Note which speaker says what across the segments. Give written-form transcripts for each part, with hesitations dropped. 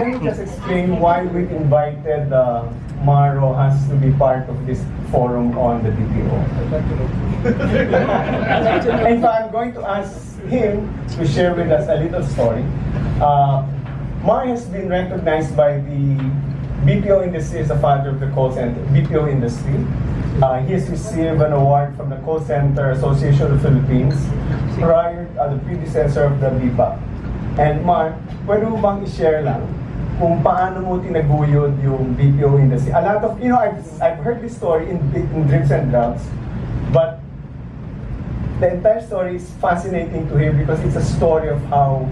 Speaker 1: let me just explain why we invited Maro has to be part of this forum on the BPO. In fact, I'm going to ask him to share with us a little story. Mar has been recognized by the BPO industry as a father of the call center, BPO industry. He has received an award from the Call Center Association of the Philippines prior to the predecessor of the BPA. And Mar, pwede mo bang i-share lang kung paano mo tinaguyod yung BPO industry? A lot of, I've heard this story in dribs and drabs, but the entire story is fascinating to hear because it's a story of how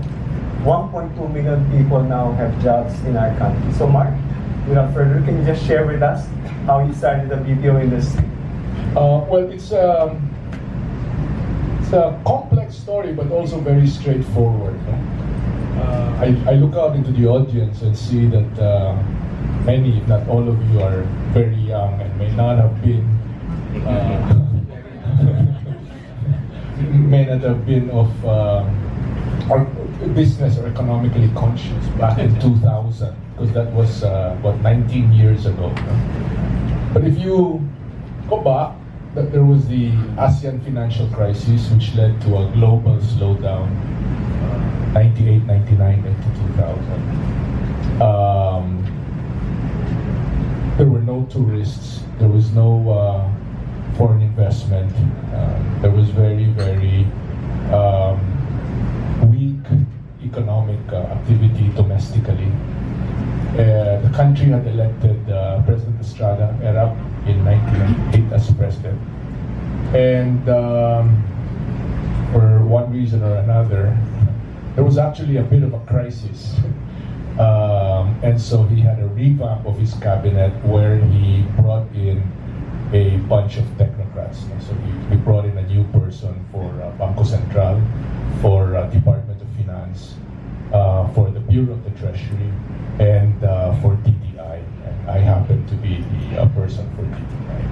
Speaker 1: 1.2 million people now have jobs in our country. So Mark, without further, can you just share with us how you started the BPO industry?
Speaker 2: Well, it's a complex story, but also very straightforward. I look out into the audience and see that many, if not all of you, are very young and may not have been of or business or economically conscious back in 2000, because that was 19 years ago. But if you go back, there was the ASEAN financial crisis, which led to a global slowdown, 98, 99, into 2000. There were no tourists, there was no foreign investment, there was very, very weak economic activity domestically. The country had elected President Estrada Erap in 1998 as president. And for one reason or another, there was actually a bit of a crisis. And so he had a revamp of his cabinet where he brought in a bunch of technocrats. So he brought in a new person for Bangko Sentral, for Department of Finance, for the Bureau of the Treasury, and for DTI. And I happen to be the person for DTI.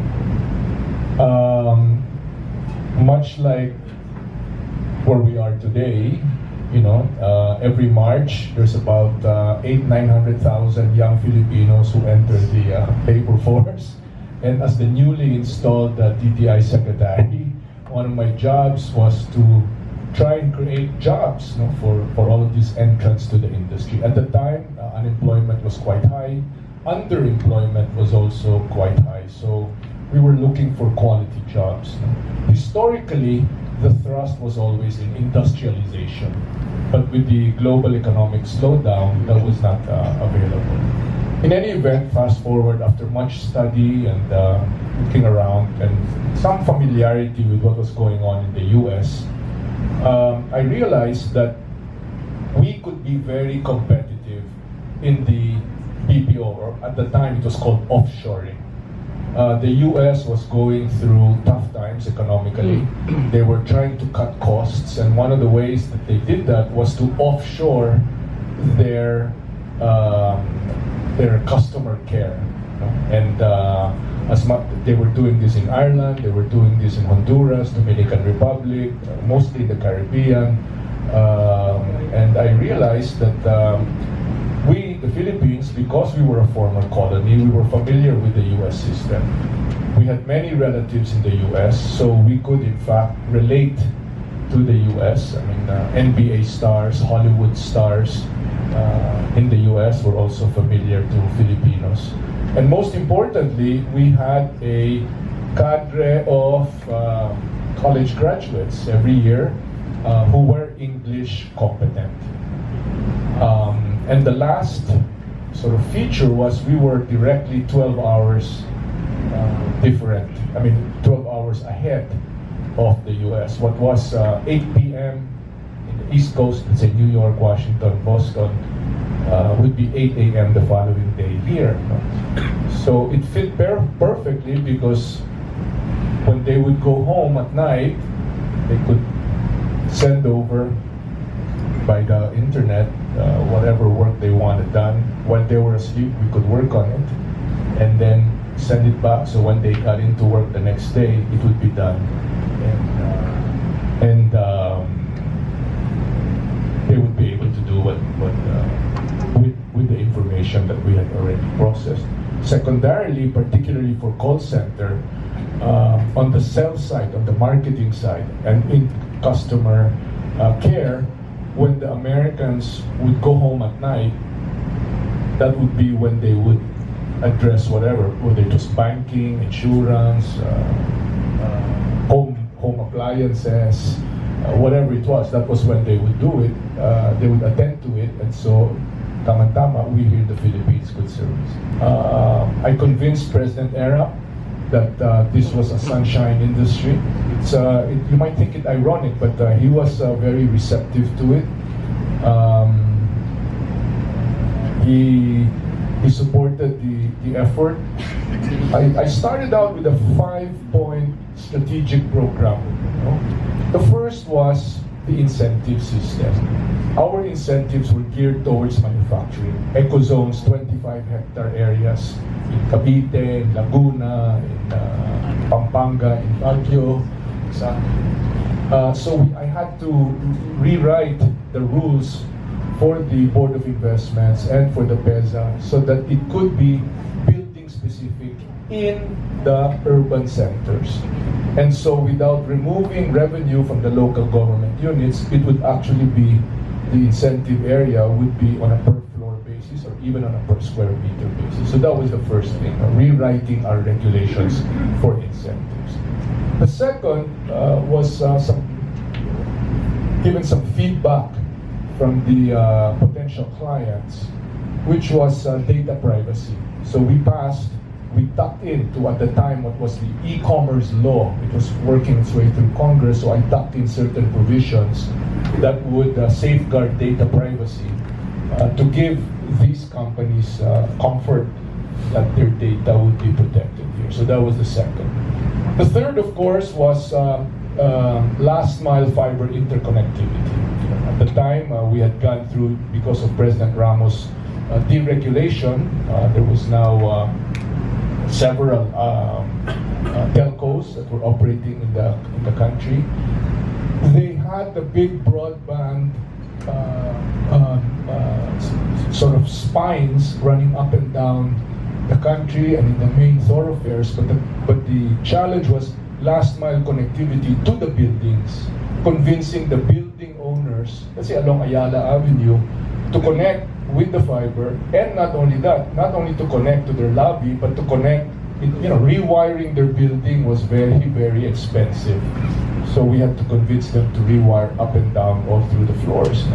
Speaker 2: Much like where we are today, every March there's about 900,000 young Filipinos who enter the labor force. And as the newly installed DTI secretary, one of my jobs was to try and create jobs for all of these entrants to the industry. At the time, unemployment was quite high. Underemployment was also quite high. So we were looking for quality jobs. Historically, the thrust was always in industrialization. But with the global economic slowdown, that was not available. In any event, fast forward, after much study and looking around and some familiarity with what was going on in the US, I realized that we could be very competitive in the BPO, or at the time it was called offshoring. The US was going through tough times economically. They were trying to cut costs, and one of the ways that they did that was to offshore their customer care. And they were doing this in Ireland, they were doing this in Honduras, Dominican Republic, mostly the Caribbean. And I realized that we, the Philippines, because we were a former colony, we were familiar with the US system. We had many relatives in the US, so we could in fact relate to the US. I mean, NBA stars, Hollywood stars in the US were also familiar to Filipinos. And most importantly, we had a cadre of college graduates every year who were English competent. And the last sort of feature was we were directly 12 hours different. I mean, 12 hours ahead of the US. What was 8 p.m. in the East Coast, let's say New York, Washington, Boston, would be 8 a.m. the following day here. So it fit perfectly because when they would go home at night, they could send over by the internet whatever work they wanted done. While they were asleep, we could work on it and then send it back, so when they got into work the next day, it would be done. And they would be able to do with the information that we had already processed. Secondarily, particularly for call center, on the sales side, on the marketing side, and in customer care, when the Americans would go home at night, that would be when they would address whatever, whether it was banking, insurance, home appliances, whatever it was. That was when they would do it. They would attend to it, and so tama-tama, we here in the Philippines could service. I convinced President Era that this was a sunshine industry. You might think it ironic, but he was very receptive to it. He supported the effort. I started out with a 5-point strategic program. The first was the incentive system. Our incentives were geared towards manufacturing. Eco zones, 25-hectare areas in Cavite, in Laguna, in Pampanga, in Baguio. So I had to rewrite the rules for the Board of Investments and for the PEZA so that it could be building specific in the urban centers. And so without removing revenue from the local government units, it would actually be, the incentive area would be on a per floor basis or even on a per square meter basis. So that was the first thing, rewriting our regulations for incentives. The second was given some feedback from the potential clients, which was data privacy. So we tucked into, at the time, what was the e-commerce law. It was working its way through Congress, so I tucked in certain provisions that would safeguard data privacy to give these companies comfort that their data would be protected here. So that was the second. The third, of course, was last mile fiber interconnectivity. At the time, we had gone through, because of President Ramos' deregulation, there was now several telcos that were operating in the country. They had the big broadband sort of spines running up and down the country and in the main thoroughfares, but the challenge was last mile connectivity to the buildings, convincing the building owners, let's say along Ayala Avenue, to connect with the fiber, and not only that, not only to connect to their lobby, but to connect, rewiring their building was very, very expensive. So we had to convince them to rewire up and down all through the floors.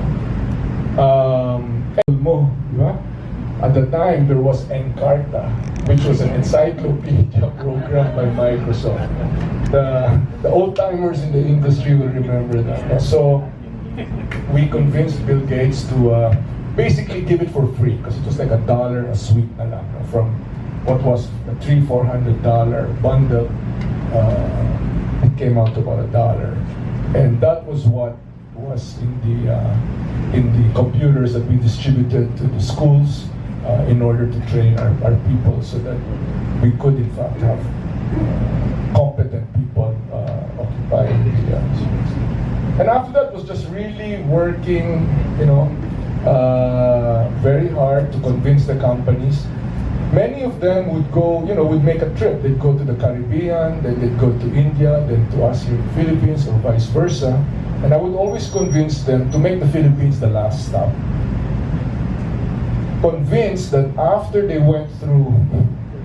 Speaker 2: At the time, there was Encarta, which was an encyclopedia program by Microsoft. The old-timers in the industry will remember that. So we convinced Bill Gates to basically give it for free, because it was like $1 a suite na lang, from what was a $300-400 bundle. It came out to about $1, and that was what was in the computers that we distributed to the schools in order to train our people, so that we could in fact have competent people occupying the space. And after that was just really working, very hard to convince the companies. Many of them would go, would make a trip. They'd go to the Caribbean, then they'd go to India, then to us here in the Philippines, or vice versa. And I would always convince them to make the Philippines the last stop. Convinced that after they went through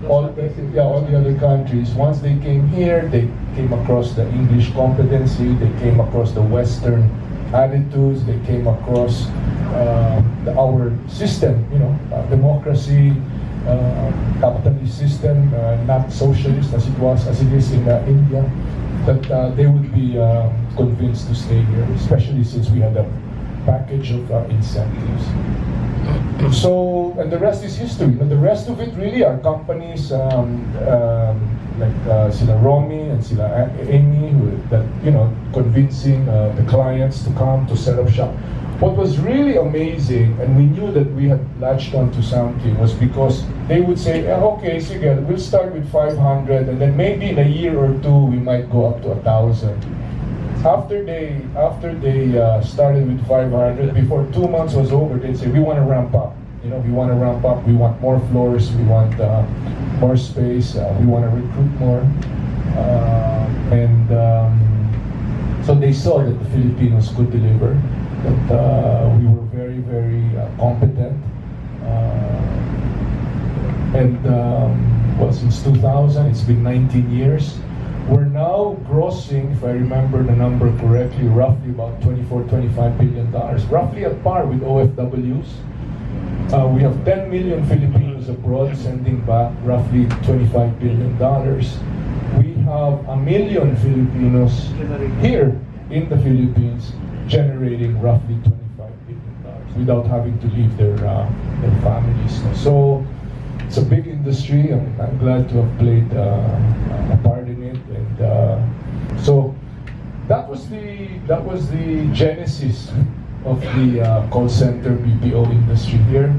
Speaker 2: all the other countries, once they came here, they came across the English competency, they came across the Western attitudes, they came across our system, democracy, capitalist system, not socialist as it is in India, that they would be convinced to stay here, especially since we had a package of incentives. So, and the rest is history. The rest of it really are companies like sila Romy and sila Amy, convincing the clients to come to set up shop. What was really amazing, and we knew that we had latched onto something, was because they would say, okay, sige, we'll start with 500, and then maybe in a year or two we might go up to 1,000. After they started with 500, before 2 months was over, they'd say, we want to ramp up. You know, we want to ramp up. We want more floors. We want more space. We want to recruit more. So they saw that the Filipinos could deliver. That we were very, very competent. Well, since 2000, it's been 19 years. We're now grossing, if I remember the number correctly, roughly about $24–25 billion, roughly at par with OFWs. We have 10 million Filipinos abroad, sending back roughly $25 billion. We have 1 million Filipinos here in the Philippines, generating roughly $25 billion without having to leave their families. So it's a big industry. I'm glad to have played a part in it, and so that was the genesis of the call center BPO industry here.